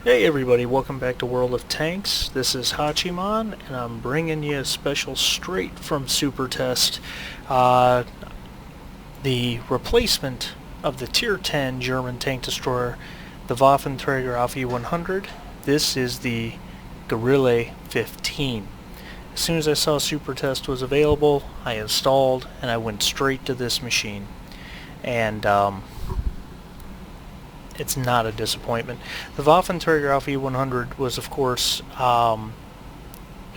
Hey everybody, welcome back to World of Tanks. This is Hachiman, and I'm bringing you a special straight from Super Test. The replacement of the Tier 10 German tank destroyer, the WT Aug E100. This is the Grille 15. As soon as I saw Super Test was available, I installed and I went straight to this machine. And it's not a disappointment. The WT Aug E100 was, of course,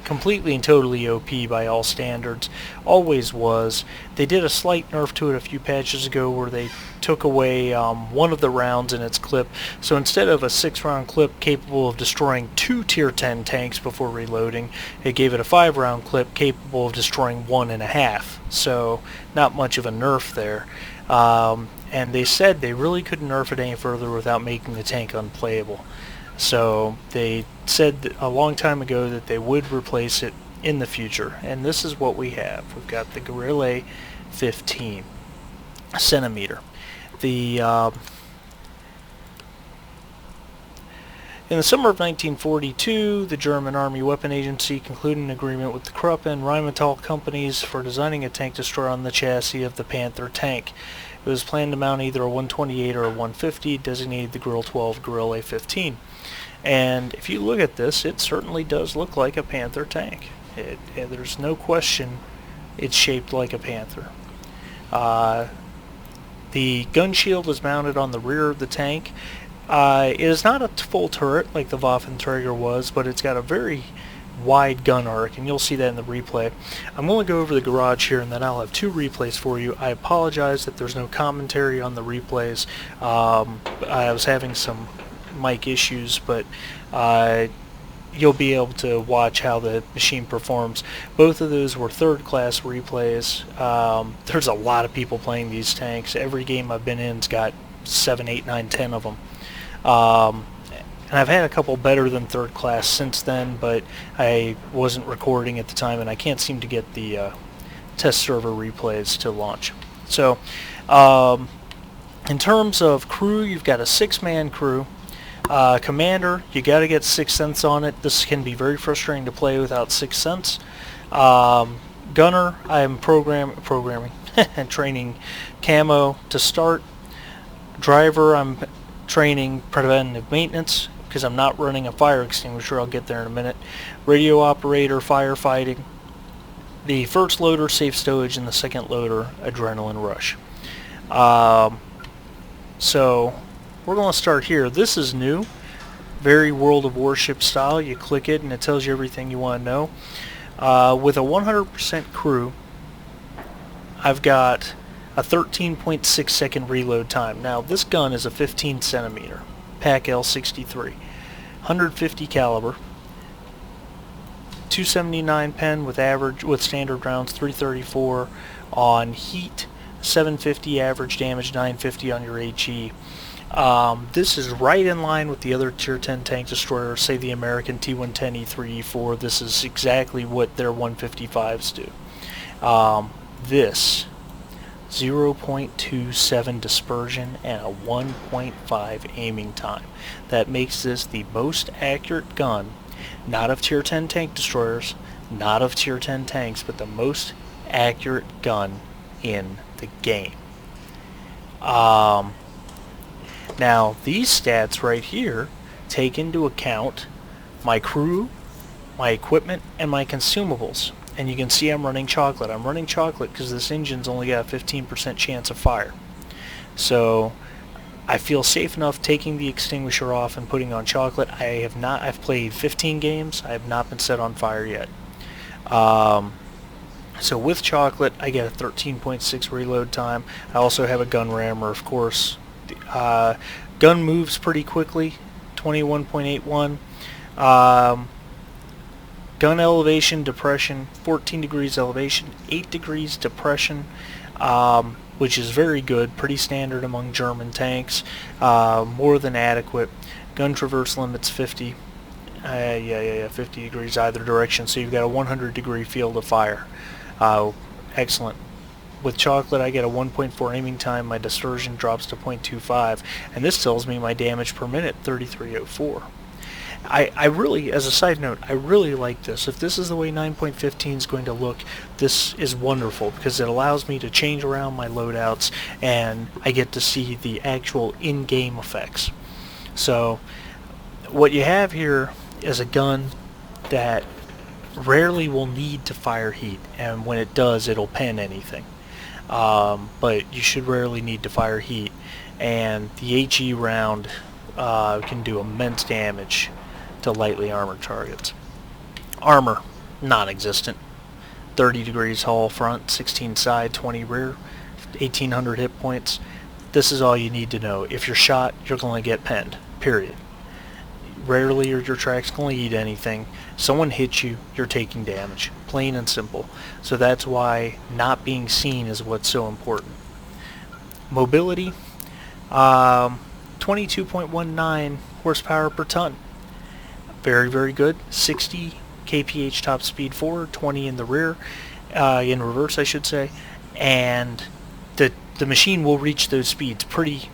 completely and totally OP by all standards. Always was. They did a slight nerf to it a few patches ago where they took away one of the rounds in its clip. So instead of a 6-round clip capable of destroying 2 Tier 10 tanks before reloading, it gave it a 5-round clip capable of destroying 1.5. So not much of a nerf there. And they said they really couldn't nerf it any further without making the tank unplayable. So they said a long time ago that they would replace it in the future, and this is what we have. We've got the Grille 15 centimeter. In the summer of 1942, the German Army Weapon Agency concluded an agreement with the Krupp and Rheinmetall companies for designing a tank destroyer on the chassis of the Panther tank. It was planned to mount either a 128 or a 150, designated the Grille 12 Grille 15. And if you look at this, it certainly does look like a Panther tank. There's no question it's shaped like a Panther. The gun shield is mounted on the rear of the tank. It is not a full turret like the Waffenträger was, but it's got a very wide gun arc, and you'll see that in the replay. I'm going to go over the garage here, and then I'll have 2 replays for you. I apologize that there's no commentary on the replays. I was having some mic issues, but you'll be able to watch how the machine performs. Both of those were third-class replays. There's a lot of people playing these tanks. Every game I've been in's got 7, 8, 9, 10 of them. And I've had a couple better than third class since then, but I wasn't recording at the time, and I can't seem to get the test server replays to launch. So, in terms of crew, you've got a 6-man crew. Commander, you got to get 6th Sense on it. This can be very frustrating to play without 6th Sense. Gunner, I'm programming and training camo to start. Driver, I'm training preventive maintenance because I'm not running a fire extinguisher. I'll get there in a minute. Radio operator, firefighting. The first loader, safe stowage, and the second loader, adrenaline rush. So we're going to start here. This is new, very World of Warship style. You click it and it tells you everything you want to know. With a 100% crew, I've got a 13.6 second reload time. Now this gun is a 15 centimeter Pac L63, 150 caliber, 279 pen with standard rounds, 334 on heat, 750 average damage, 950 on your HE. This is right in line with the other Tier 10 tank destroyers, say the American T110, E3, E4. This is exactly what their 155s do. This 0.27 dispersion and a 1.5 aiming time. That makes this the most accurate gun, not of Tier 10 tank destroyers, not of Tier 10 tanks, but the most accurate gun in the game. Now these stats right here take into account my crew, my equipment, and my consumables. And you can see I'm running chocolate. I'm running chocolate because this engine's only got a 15% chance of fire. So I feel safe enough taking the extinguisher off and putting on chocolate. I've played 15 games. I have not been set on fire yet. So with chocolate, I get a 13.6 reload time. I also have a gun rammer, of course. Gun moves pretty quickly, 21.81. Gun elevation, depression, 14 degrees elevation, 8 degrees depression, which is very good, pretty standard among German tanks, more than adequate. Gun traverse limits 50, 50 degrees either direction, so you've got a 100 degree field of fire. Excellent. With chocolate, I get a 1.4 aiming time, my dispersion drops to 0.25, and this tells me my damage per minute, 3304. I really, as a side note, I really like this. If this is the way 9.15 is going to look, this is wonderful because it allows me to change around my loadouts and I get to see the actual in-game effects. So what you have here is a gun that rarely will need to fire heat, and when it does, it'll pen anything. But you should rarely need to fire heat, and the HE round can do immense damage to lightly armored targets. Armor, non-existent. 30 degrees hull front, 16 side, 20 rear, 1800 hit points. This is all you need to know. If you're shot, you're going to get penned, period. Rarely are your tracks going to eat anything. Someone hits you, you're taking damage. Plain and simple. So that's why not being seen is what's so important. Mobility, 22.19 horsepower per ton. Very, very good. 60 kph top speed forward, 20 in the rear, in reverse I should say, and the machine will reach those speeds pretty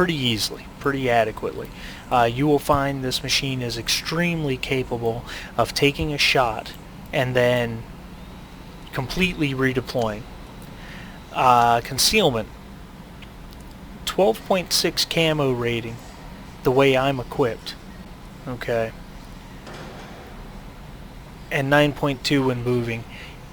easily, pretty adequately. You will find this machine is extremely capable of taking a shot and then completely redeploying. Concealment, 12.6 camo rating, the way I'm equipped. Okay. And 9.2 when moving.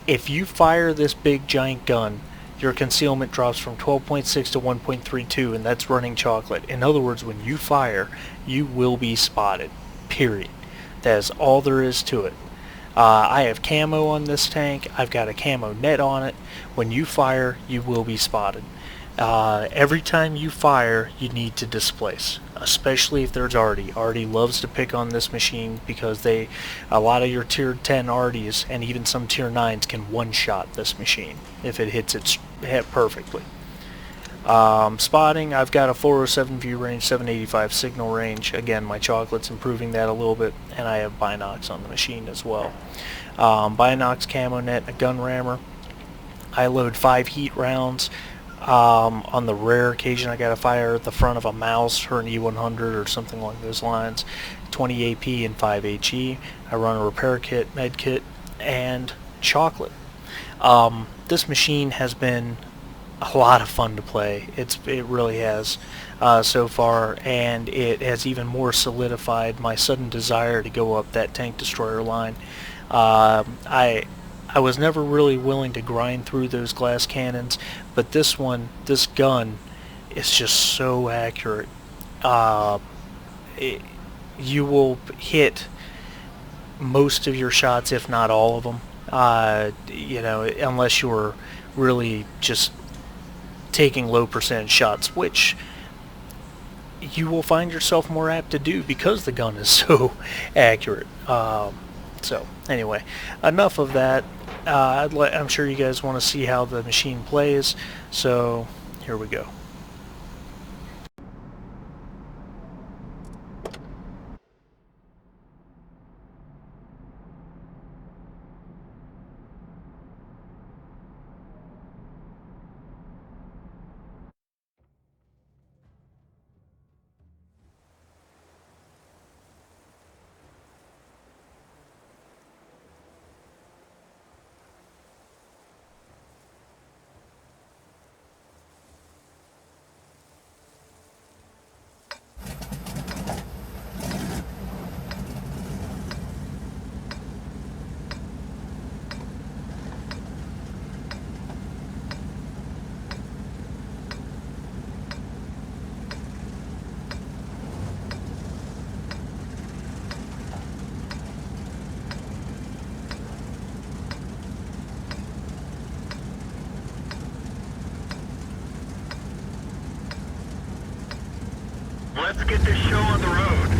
If you fire this big giant gun, your concealment drops from 12.6 to 1.32, and that's running chocolate. In other words, when you fire, you will be spotted. Period. That is all there is to it. I have camo on this tank. I've got a camo net on it. When you fire, you will be spotted. Every time you fire, you need to displace, especially if there's Arty. Arty loves to pick on this machine because a lot of your tier 10 Arties and even some tier 9s can one-shot this machine if it hits its head perfectly. Spotting, I've got a 407 view range, 785 signal range. Again, my chocolate's improving that a little bit, and I have binocs on the machine as well. Binocs, camo net, a gun rammer. I load 5 heat rounds. On the rare occasion I got to fire at the front of a mouse or an E100 or something along those lines. 20 AP and 5 HE. I run a repair kit, med kit, and chocolate. This machine has been a lot of fun to play. It really has so far, and it has even more solidified my sudden desire to go up that tank destroyer line. I was never really willing to grind through those glass cannons, but this gun is just so accurate. You will hit most of your shots, if not all of them, unless you're really just taking low percentage shots, which you will find yourself more apt to do because the gun is so accurate. So anyway, enough of that. I'm sure you guys want to see how the machine plays, so here we go. Let's get this show on the road.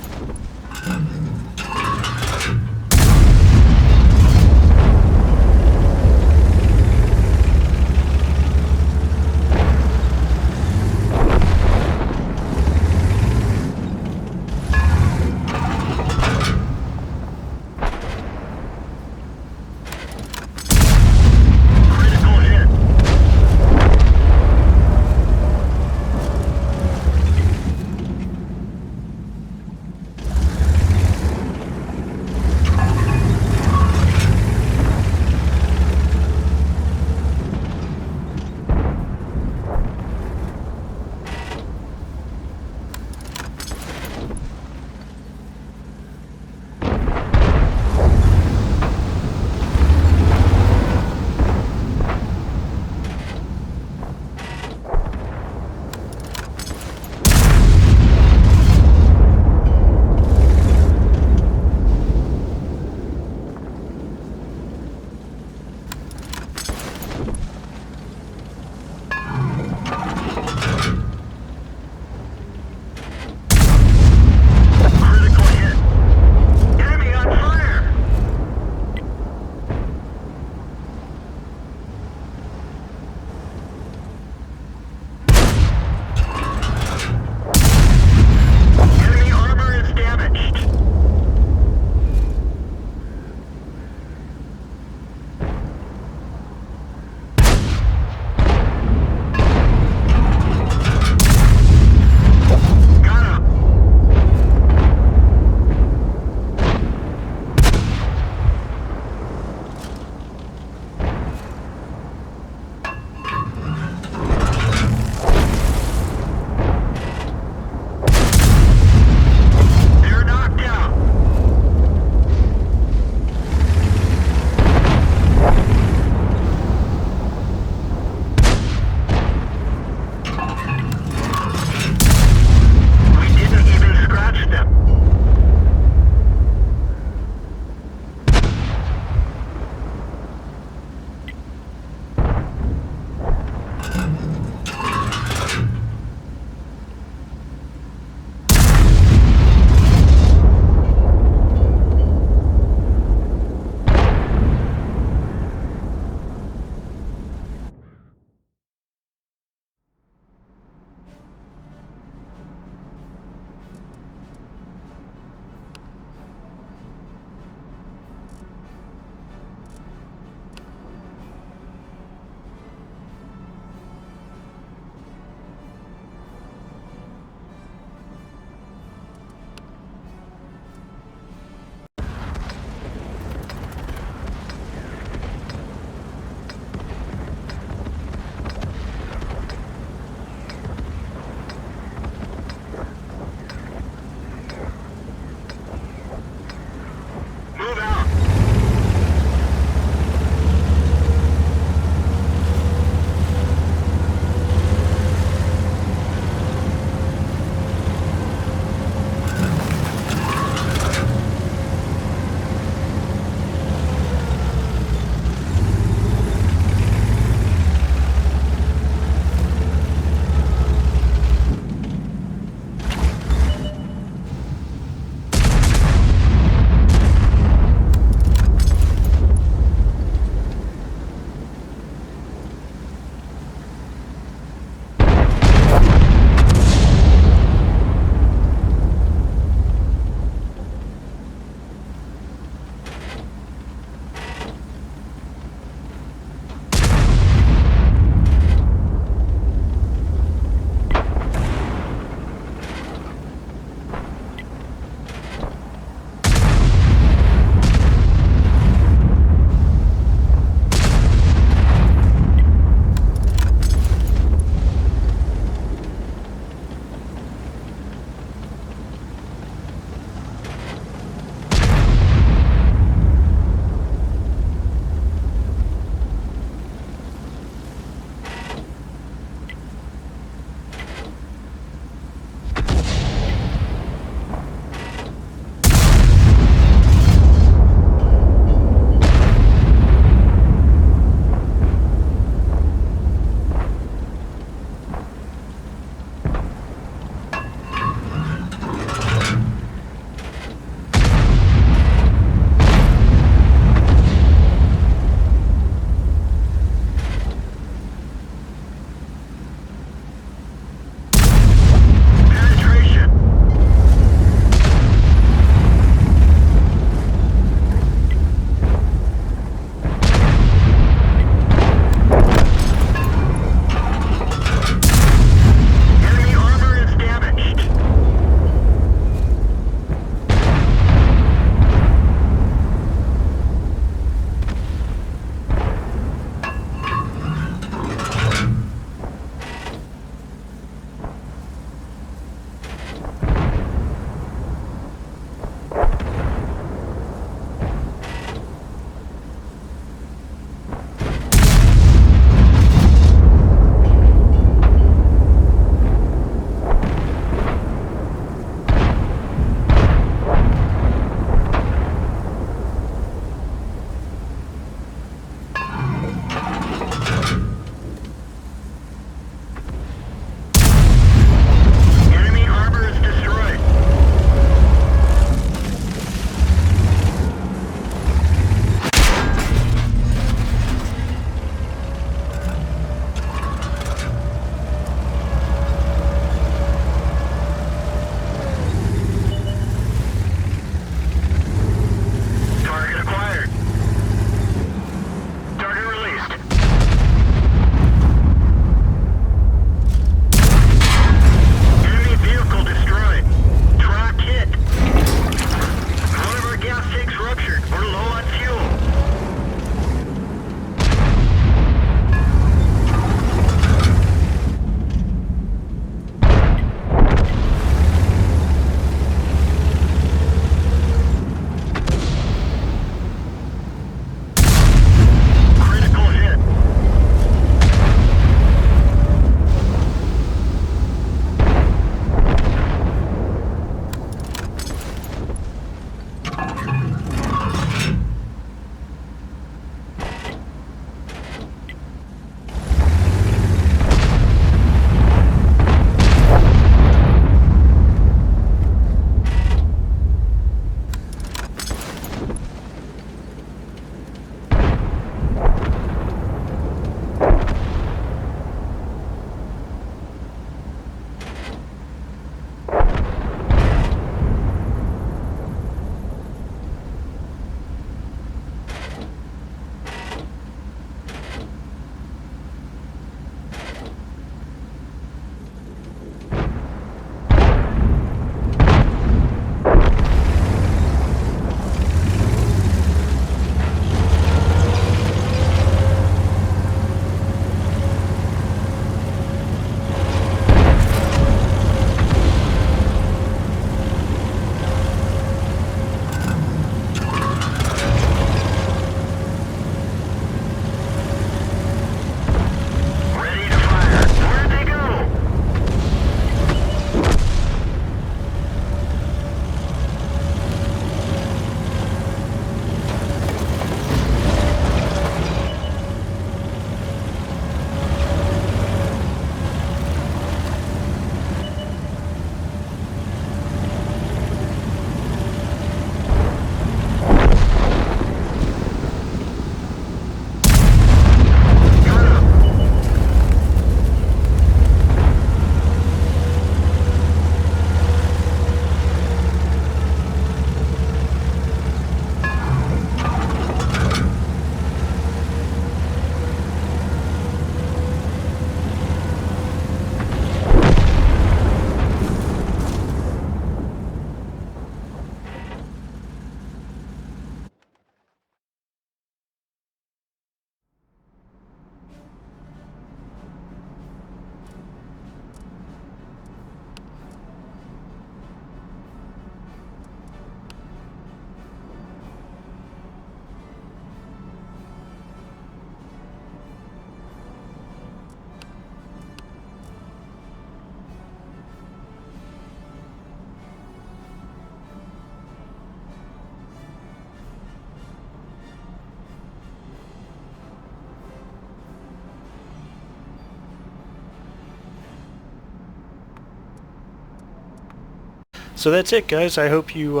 So that's it, guys. I hope you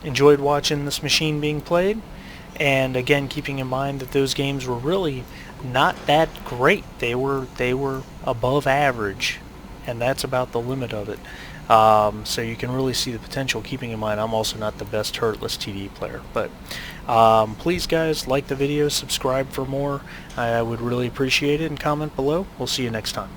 enjoyed watching this machine being played. And again, keeping in mind that those games were really not that great. They were above average, and that's about the limit of it. So you can really see the potential, keeping in mind I'm also not the best turretless TD player. But please, guys, like the video, subscribe for more. I would really appreciate it, and comment below. We'll see you next time.